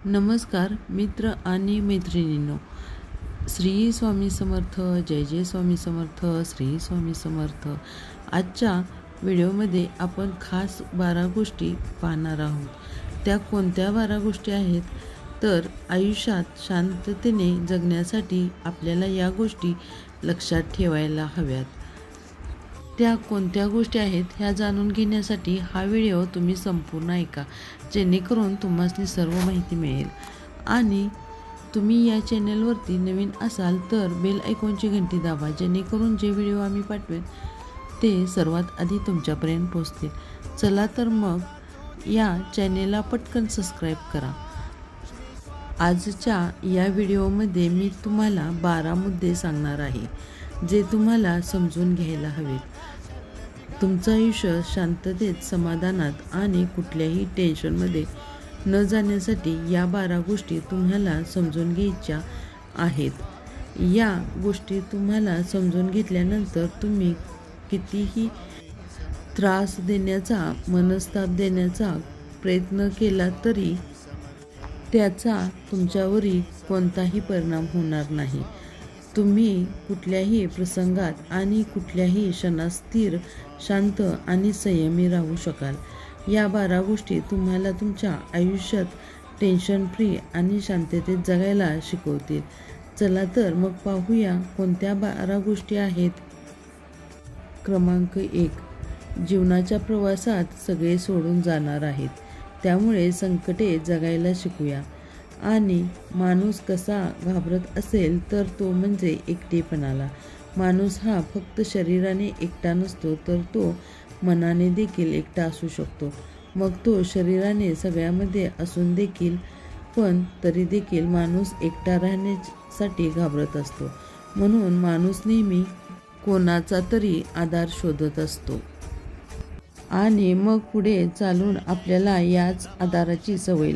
नमस्कार मित्र आणि मैत्रिणींनो, श्री स्वामी समर्थ, जय जय स्वामी समर्थ, श्री स्वामी समर्थ। आजच्या व्हिडिओमध्ये आपण खास 12 गोष्टी पाहणार आहोत। त्या कोणत्या 12 गोष्टी आहेत तर आयुष्यात शांततेने जगण्यासाठी आपल्याला या गोष्टी लक्षात ठेवायला हव्यात। त्या कोणत्या गोष्टी आहेत ह्या जाणून घेण्यासाठी हा व्हिडिओ तुम्ही संपूर्ण ऐका, जेणेकरून तुम्हाला सर्व माहिती मिळेल। आणि तुम्ही या चॅनलवरती नवीन असाल तर बेल आयकॉनची घंटी दाबा, जेणेकरून जे व्हिडिओ आम्ही पाठवेन ते सर्वात आधी तुमच्यापर्यंत पोहोचतील। चला तर मग या चॅनेलला पटकन सबस्क्राईब करा। आजच्या या व्हिडिओमध्ये मी तुम्हाला 12 मुद्दे सांगणार आहे जे तुम्हाला समजून घ्यायला हवेत। तुमचं आयुष्य शांततेत, समाधानात आणि कुठल्याही टेन्शनमध्ये न जाण्यासाठी या 12 गोष्टी तुम्हाला समजून घ्यायच्या आहेत। या गोष्टी तुम्हाला समजून घेतल्यानंतर तुम्ही कितीही त्रास देण्याचा, मनस्ताप देण्याचा प्रयत्न केला तरी त्याचा तुमच्यावरही कोणताही परिणाम होणार नाही। तुम्ही कुठल्याही प्रसंगात आणि कुठल्याही क्षणात स्थिर, शांत आणि संयमी राहू शकाल। या 12 गोष्टी तुम्हाला तुमच्या आयुष्यात टेन्शन फ्री आणि शांततेत जगायला शिकवतील। चला तर मग पाहूया कोणत्या 12 गोष्टी आहेत। क्रमांक 1, जीवनाच्या प्रवासात सगळे सोडून जाणार आहेत, त्यामुळे संकटे जगायला शिकूया। आणि माणूस कसा घाबरत असेल तर तो म्हणजे एकटेपणाला। माणूस हा फक्त शरीराने एकटा नसतो, तर तो मनाने देखील एकटा असू शकतो। मग तो शरीराने सगळ्यामध्ये असून देखील पण तरी देखील माणूस एकटा राहण्यासाठी घाबरत असतो। म्हणून माणूस नेहमी कोणाचा तरी आधार शोधत असतो आणि मग पुढे चालून आपल्याला याच आधाराची सवय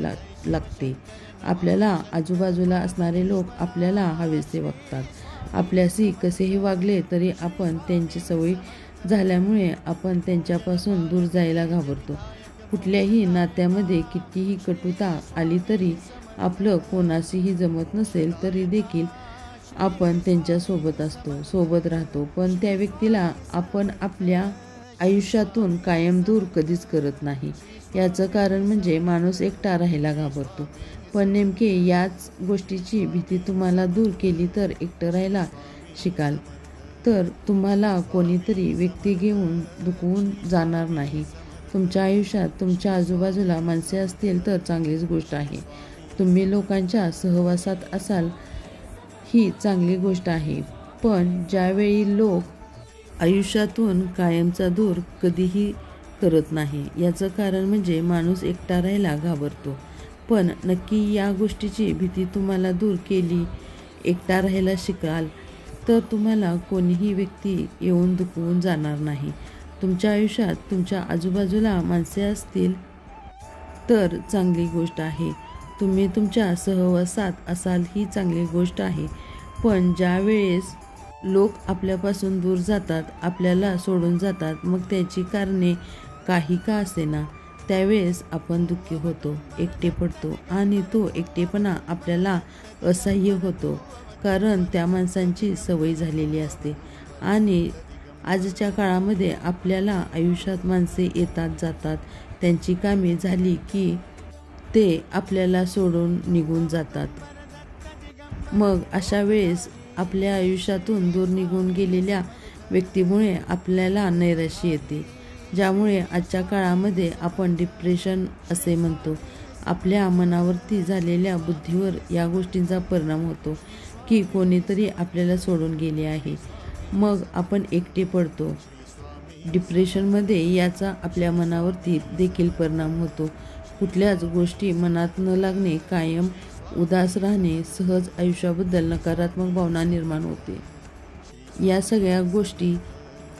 लागते। आपल्याला आजूबाजूला असणारे लोक आपल्याला हवेसे वागतात। आपल्याशी कसेही वागले तरी आपण त्यांची सवय झाल्यामुळे आपण त्यांच्यापासून दूर जायला घाबरतो। कुठल्याही नात्यामध्ये कितीही कटुता आली तरी, आपलं कोणाशीही जमत नसेल तरी देखील आपण त्यांच्यासोबत असतो, सोबत राहतो। पण त्या व्यक्तीला आपण आपल्या आयुष्यातून कायम दूर कधीच करत नाही। याचं कारण म्हणजे माणूस एकटा राहायला घाबरतो। पण नेमके याच गोष्टीची भीती तुम्हाला दूर केली तर एकटं राहायला शिकाल तर तुम्हाला कोणीतरी व्यक्ती घेऊन दुखवून जाणार नाही। तुमच्या आयुष्यात तुमच्या आजूबाजूला माणसे असतील तर चांगलीच गोष्ट आहे। तुम्ही लोकांच्या सहवासात असाल ही चांगली गोष्ट आहे। पण ज्यावेळी लोक आयुष्यातून कायमचा दूर कधीही करत नाही, याचं कारण म्हणजे माणूस एकटा राहायला घाबरतो। पण नक्की या गोष्टीची भीती तुम्हाला दूर केली, एकटा राहायला शिकाल तर तुम्हाला कोणीही व्यक्ती येऊन दुखवून जाणार नाही। तुमच्या आयुष्यात तुमच्या आजूबाजूला माणसे असतील तर चांगली गोष्ट आहे। तुम्ही तुमच्या सहवासात असाल ही चांगली गोष्ट आहे। पण ज्या वेळेस लोक आपल्यापासून दूर जातात, आपल्याला सोडून जातात, मग त्याची कारणे काही का असेना, त्यावेळेस आपण दुःखी होतो, एकटे पडतो आणि तो एकटेपणा आपल्याला असह्य होतो, कारण त्या माणसांची सवय झालेली असते। आणि आजच्या काळामध्ये आपल्याला आयुष्यात माणसे येतात जातात, त्यांची कामे झाली की ते आपल्याला सोडून निघून जातात। मग अशा वेळेस आपल्या आयुष्यातून दूर निघून गेलेल्या व्यक्तीमुळे आपल्याला नैराश्य येते, ज्यामुळे आजच्या काळामध्ये आपण डिप्रेशन असे म्हणतो। आपल्या मनावरती झालेल्या बुद्धीवर या गोष्टींचा परिणाम होतो की कोणीतरी आपल्याला सोडून गेले आहे। मग आपण एकटे पडतो। डिप्रेशनमध्ये याचा आपल्या मनावरती देखील परिणाम होतो। कुठल्याच गोष्टी मनात न लागणे, कायम उदास राहणे, सहज आयुष्याबद्दल नकारात्मक भावना निर्माण होते। या सगळ्या गोष्टी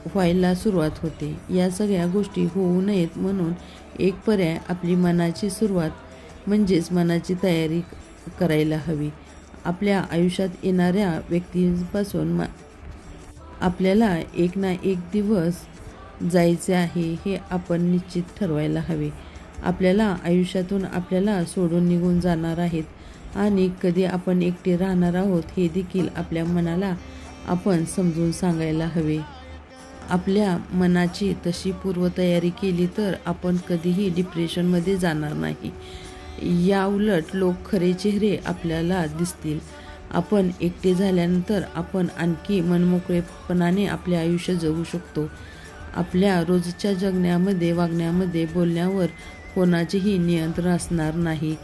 व्हायला सुरुवात होते। या सगळ्या गोष्टी होऊ नयेत म्हणून एक पर्याय आपली मनाची सुरुवात म्हणजेच मनाची तयारी करायला हवी। आपल्या आयुष्यात येणाऱ्या व्यक्तींपासून आपल्याला एक ना एक दिवस जायचे आहे हे आपण निश्चित ठरवायला हवे। आपल्याला आयुष्यातून आपल्याला सोडून निघून जाणार आहेत आणि कधी आपण एकटे राहणार आहोत हे देखील आपल्या मनाला आपण समजून सांगायला हवे. आपल्या मनाची तशी पूर्वतयारी केली तर आपण कधीही डिप्रेशनमध्ये जाणार नाही. याउलट लोक खरे चेहरे आपल्याला दिसतील. आपण एकटे झाल्यानंतर आपण आणखी मनमोकळेपणाने आपले आयुष्य जगू शकतो. आपल्या रोजच्या जगण्यामध्ये, वागण्यामध्ये, बोलण्यावर कोणाचेही नियंत्रण असणार नाही.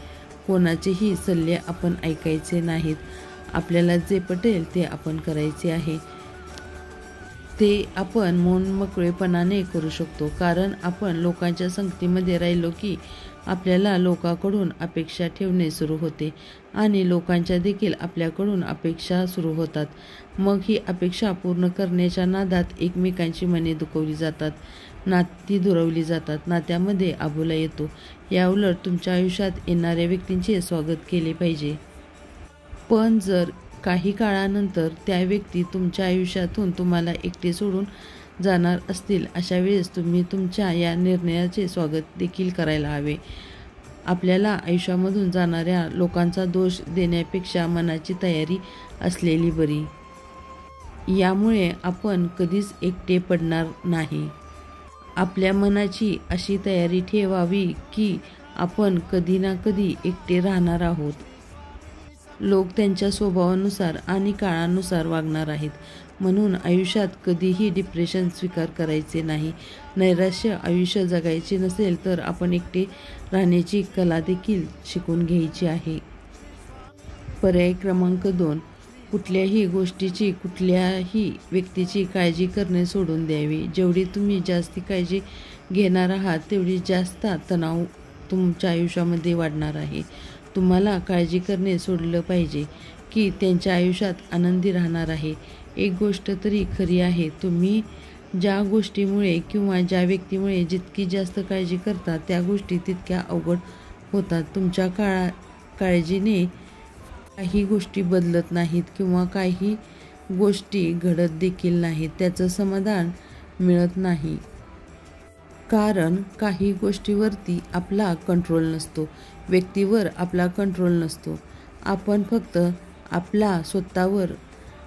कोणाचेही सल्ले आपण ऐकायचे नाहीत. आपल्याला जे पटेल ते आपण करायचे आहे. ते आपण मनमोकळेपणाने करू शकतो. कारण आपण लोकांच्या संगतीमध्ये राहिलो की आपल्याला लोकांकडून अपेक्षा ठेवणे सुरू होते आणि लोकांच्या देखील आपल्याकडून अपेक्षा सुरू होतात. मग ही अपेक्षा पूर्ण करण्याच्या नादात एकमेकांची मने दुखवली जातात, नाती दुरावली जातात, नात्यामध्ये अबोला येतो. याउलट तुमच्या आयुष्यात येणाऱ्या व्यक्तींचे स्वागत केले पाहिजे. पण जर काही काळानंतर त्या व्यक्ती तुमच्या आयुष्यातून तुम्हाला एकटे सोडून जाणार असतील, अशा वेळेस तुम्ही तुमच्या या निर्णयाचे स्वागत देखील करायला हवे. आपल्याला आयुष्यामधून जाणाऱ्या लोकांचा दोष देण्यापेक्षा मनाची तयारी असलेली बरी. यामुळे आपण कधीच एकटे पडणार नाही. आपल्या मनाची अशी तयारी ठेवावी की आपण कधी ना कधी एकटे राहणार आहोत. लोक त्यांच्या स्वभावानुसार आणि काळानुसार वागणार आहेत. म्हणून आयुष्यात कधीही डिप्रेशन स्वीकार करायचे नाही. नैराश्य आयुष्य जगायचे नसेल तर आपण एकटे राहण्याची कला देखील शिकून घ्यायची आहे. पर्याय क्रमांक 2, कुठल्याही गोष्टीची, कुठल्याही व्यक्तीची काळजी करणे सोडून द्यावे. जेवढी तुम्ही जास्ती काळजी घेणार आहात तेवढी जास्त तणाव तुमच्या आयुष्यामध्ये वाढणार आहे. तुम्हाला काळजी करणे सोडलं पाहिजे की त्यांच्या आयुष्यात आनंदी राहणार आहे. एक गोष्ट तरी खरी आहे, तुम्ही ज्या गोष्टीमुळे किंवा ज्या व्यक्तीमुळे जितकी जास्त काळजी करता त्या गोष्टी तितक्या अवघड होतात. तुमच्या काळजीने काही गोष्टी बदलत नाहीत किंवा काही गोष्टी घडत देखील नाहीत. त्याचं समाधान मिळत नाही. कारण काही गोष्टीवरती आपला कंट्रोल नसतो, व्यक्तीवर आपला कंट्रोल नसतो. आपण फक्त आपला स्वतःवर,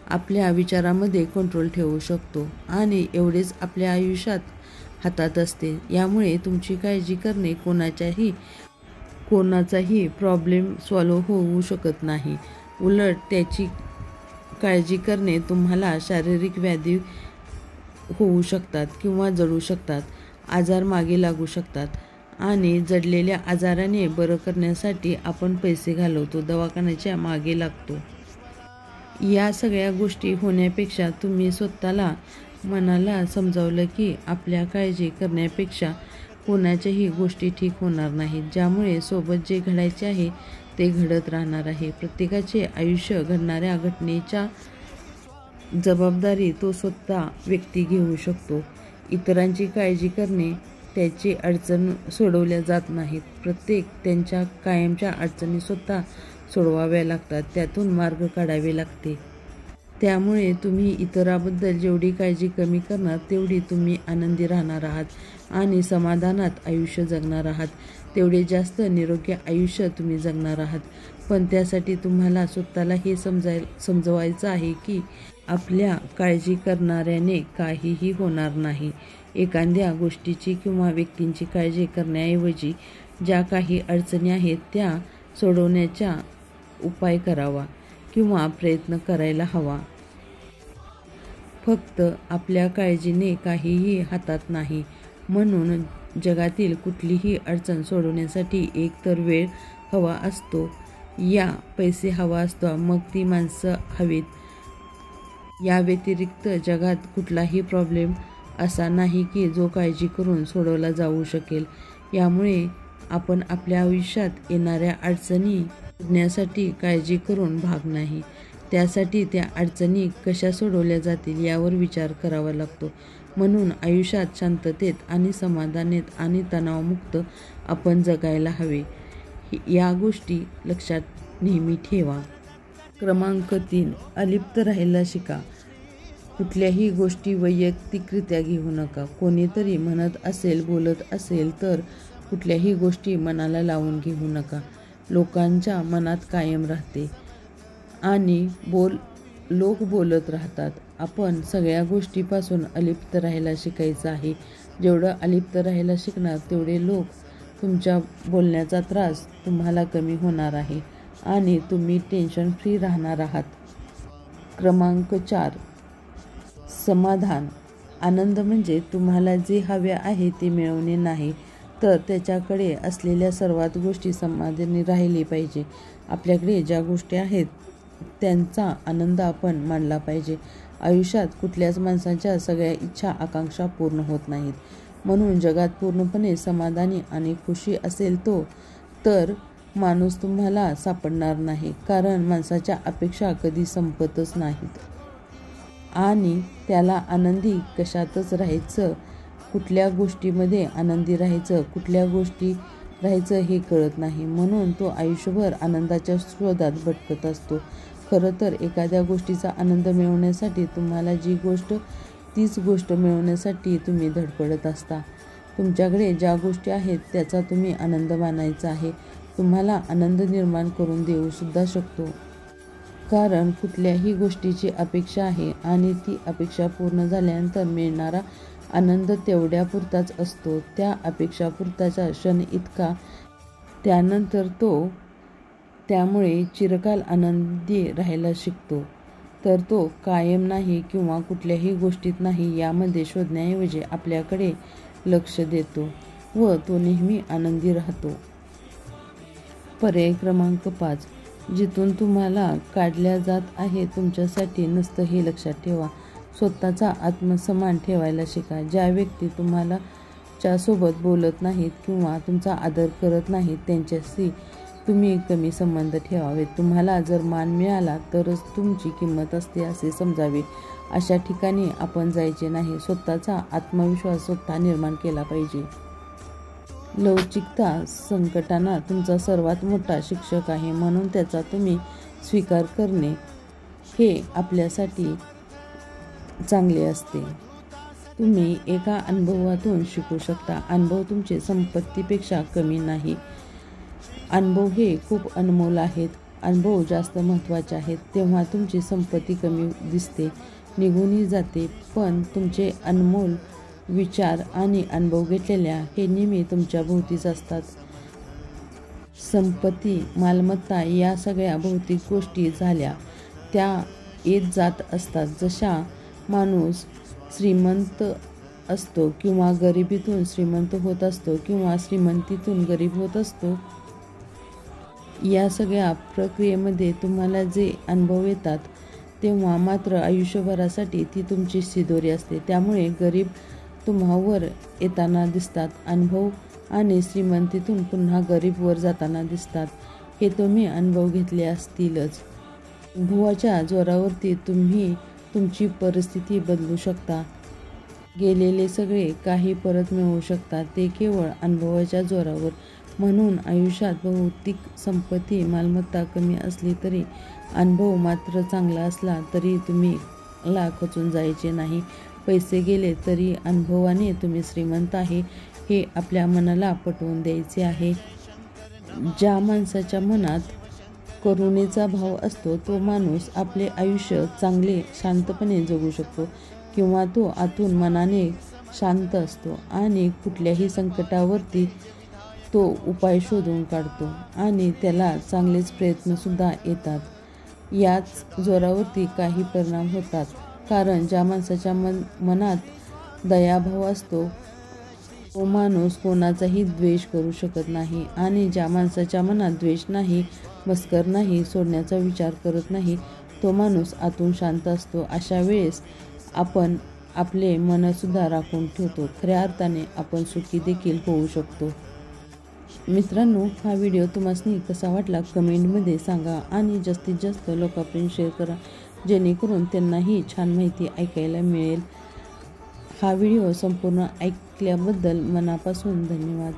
आपल्या विचारामध्ये कंट्रोल ठेवू शकतो आणि एवढेच आपल्या आयुष्यात हातात असते. यामुळे तुमची काळजी करणे कोणाचाही प्रॉब्लेम सॉल्व्ह होऊ शकत नाही. उलट त्याची काळजी करणे तुम्हाला शारीरिक व्याधी होऊ शकतात किंवा जळू शकतात, आजार मागे लागू शकतात आणि जडलेल्या आजाराने बरं करण्यासाठी आपण पैसे घालवतो, दवाखान्याच्या मागे लागतो. या सगळ्या गोष्टी होण्यापेक्षा तुम्ही स्वतःला, मनाला समजावलं की आपल्या काळजी करण्यापेक्षा कोणाच्याही गोष्टी ठीक होणार नाहीत. ज्यामुळे सोबत जे घडायचे आहे ते घडत राहणार आहे. प्रत्येकाचे आयुष्य घडणाऱ्या घटनेच्या जबाबदारी तो स्वतः व्यक्ती घेऊ शकतो. इतरांची काळजी करणे, त्याची अडचण सोडवल्या जात नाहीत. प्रत्येक त्यांच्या कायमच्या अडचणी स्वतः सोडवाव्या लागतात, त्यातून मार्ग काढावे लागते. त्यामुळे तुम्ही इतराबद्दल जेवढी काळजी कमी करणार तेवढी तुम्ही आनंदी राहणार आहात आणि समाधानात आयुष्य जगणार आहात. तेवढे जास्त निरोगी आयुष्य तुम्ही जगणार आहात. पण त्यासाठी तुम्हाला स्वतःला हे समजवायचं आहे की आपल्या काळजी करणाऱ्याने काहीही होणार नाही. एखाद्या गोष्टीची किंवा व्यक्तींची काळजी करण्याऐवजी ज्या काही अडचणी आहेत त्या सोडवण्याचा उपाय करावा किंवा प्रयत्न करायला हवा. फक्त आपल्या काळजीने काहीही हातात नाही. म्हणून जगातील कुठलीही अडचण सोडवण्यासाठी एक तर वेळ हवा असतो, या पैसे हवा असतो, मग ती माणसं हवीत. या व्यतिरिक्त जगात कुठलाही प्रॉब्लेम असा नाही की जो काळजी करून सोडवला जाऊ शकेल. यामुळे आपण आपल्या आयुष्यात येणाऱ्या अडचणी सोडण्यासाठी काळजी करून भाग नाही. त्यासाठी त्या अडचणी कशा सोडवल्या जातील यावर विचार करावा लागतो. म्हणून आयुष्यात शांततेत आणि समाधानात आणि तणावमुक्त आपण जगायला हवे. या गोष्टी लक्षात नेहमी ठेवा. क्रमांक 3, अलिप्त राहायला शिका. कुठल्याही गोष्टी वैयक्तिकरित्या घेऊ नका. कोणीतरी म्हणत असेल, बोलत असेल तर कुठल्याही गोष्टी मनाला लावून घेऊ नका. लोकांच्या मनात कायम राहते आणि लोक बोलत राहतात. आपण सगळ्या गोष्टीपासून अलिप्त राहायला शिकायचं आहे. जेवढं अलिप्त राहायला शिकणार तेवढे लोक तुमच्या बोलण्याचा त्रास तुम्हाला कमी होणार आहे आणि तुम्ही टेन्शन फ्री राहणार आहात. क्रमांक 4, समाधान. आनंद म्हणजे तुम्हाला जे हवे आहे ते मिळवणे नाही, तर त्याच्याकडे असलेल्या सर्वात गोष्टी समाधानी राहिली पाहिजे. आपल्याकडे ज्या गोष्टी आहेत त्यांचा आनंद आपण मानला पाहिजे. आयुष्यात कुठल्याच माणसाच्या सगळ्या इच्छा आकांक्षा पूर्ण होत नाहीत. म्हणून जगात पूर्णपणे समाधानी आणि खुशी असेल तर माणूस तुम्हाला सापडणार नाही, कारण माणसाच्या अपेक्षा कधी संपतच नाहीत आणि त्याला आनंदी कशातच राहायचं, कुठल्या गोष्टीमध्ये आनंदी राहायचं, कुठल्या गोष्टी राहायचं हे कळत नाही. म्हणून तो आयुष्यभर आनंदाच्या शोधात भटकत असतो. खरं तर एखाद्या गोष्टीचा आनंद मिळवण्यासाठी तुम्हाला तीच गोष्ट मिळवण्यासाठी तुम्ही धडपडत असता. तुमच्याकडे ज्या गोष्टी आहेत त्याचा तुम्ही आनंद मानायचा आहे. तुम्हाला आनंद निर्माण करून देऊ सुद्धा शकतो, कारण कुठल्याही गोष्टीची अपेक्षा आहे आणि ती अपेक्षा पूर्ण झाल्यानंतर मिळणारा आनंद तेवढ्यापुरताच असतो. त्या अपेक्षापुरताचा क्षण इतका, त्यानंतर त्यामुळे चिरकाल आनंदी राहायला शिकतो. तर तो कायम नाही किंवा कुठल्याही गोष्टीत नाही यामध्ये शोधण्याऐवजी आपल्याकडे लक्ष देतो व तो नेहमी आनंदी राहतो. पर्याय क्रमांक 5, जिथून तुम्हाला काढल्या जात आहे तुमच्यासाठी नसतं हे लक्षात ठेवा. स्वतःचा आत्मसन्मान ठेवायला शिका. ज्या व्यक्ती तुमच्यासोबत बोलत नाहीत किंवा तुमचा आदर करत नाहीत त्यांच्याशी तुम्ही कमी संबंध ठेवावेत. तुम्हाला जर मान मिळाला तरच तुमची किंमत असते असे समजावे. अशा ठिकाणी आपण जायचे नाही. स्वतःचा आत्मविश्वास स्वतः निर्माण केला पाहिजे. लवचिकता संकटांना तुमचा सर्वात मोठा शिक्षक आहे, म्हणून त्याचा तुम्ही स्वीकार करणे हे आपल्यासाठी चांगले असते. तुम्ही एका अनुभवातून शिकू शकता. अनुभव तुमचे संपत्तीपेक्षा कमी नाही. अनुभव हे खूप अनमोल आहेत. अनुभव जास्त महत्त्वाचे आहेत. तेव्हा तुमची संपत्ती कमी दिसते, निघूनही जाते, पण तुमचे अनमोल विचार आणि अनुभव घेतलेल्या हे नेहमी तुमच्या भोवतीच असतात. संपत्ती, मालमत्ता या सगळ्या भौतिक गोष्टी झाल्या त्या येत जात असतात. जशा माणूस श्रीमंत असतो किंवा गरिबीतून श्रीमंत होत असतो किंवा श्रीमंतीतून गरीब होत असतो, या सगळ्या प्रक्रियेमध्ये तुम्हाला जे अनुभव येतात तेव्हा मात्र आयुष्यभरासाठी ती तुमची शिदोरी असते. त्यामुळे गरीब तुम्हावर येताना दिसतात, अनुभव आणि श्रीमंतीतून पुन्हा गरीब वर जाताना दिसतात. हे तुम्ही अनुभव घेतले असतीलच. अनुभवाच्या जोरावरती तुम्ही तुमची परिस्थिती बदलू शकता. गेलेले सगळे काही परत मिळवू शकता, ते केवळ अनुभवाच्या जोरावर. म्हणून आयुष्यात भौतिक संपत्ती, मालमत्ता कमी असली तरी अनुभव मात्र चांगला असला तरी तुम्ही खचून जायचे नाही. पैसे गेले तरी अनुभवाने तुम्ही श्रीमंत आहे हे आपल्या मनाला पटवून द्यायचे आहे. ज्या माणसाच्या मनात करुणेचा भाव असतो तो माणूस आपले आयुष्य चांगले शांतपणे जगू शकतो, किंवा तो आतून मनाने शांत असतो आणि कुठल्याही संकटावरती तो उपाय शोधून काढतो आणि त्याला चांगलेच प्रयत्नसुद्धा येतात. याच जोरावरती काही परिणाम होतात, कारण ज्या माणसाच्या मनात दयाभाव असतो तो माणूस कोणाचाही द्वेष करू शकत नाही, आणि ज्या माणसाच्या मनात द्वेष नाही, मस्कर नाही, सोडण्याचा विचार करत नाही, तो माणूस आतून शांत असतो. अशा वेळेस आपण आपले मनसुद्धा राखून ठेवतो. खऱ्या अर्थाने आपण सुखी देखील होऊ शकतो. मित्रांनो, हा व्हिडिओ तुम्हाला कसा वाटला कमेंटमध्ये सांगा आणि जास्तीत जास्त लोकांपर्यंत शेअर करा, जेणेकरून त्यांनाही छान माहिती ऐकायला मिळेल. हा व्हिडिओ संपूर्ण ऐकल्याबद्दल मनापासून धन्यवाद.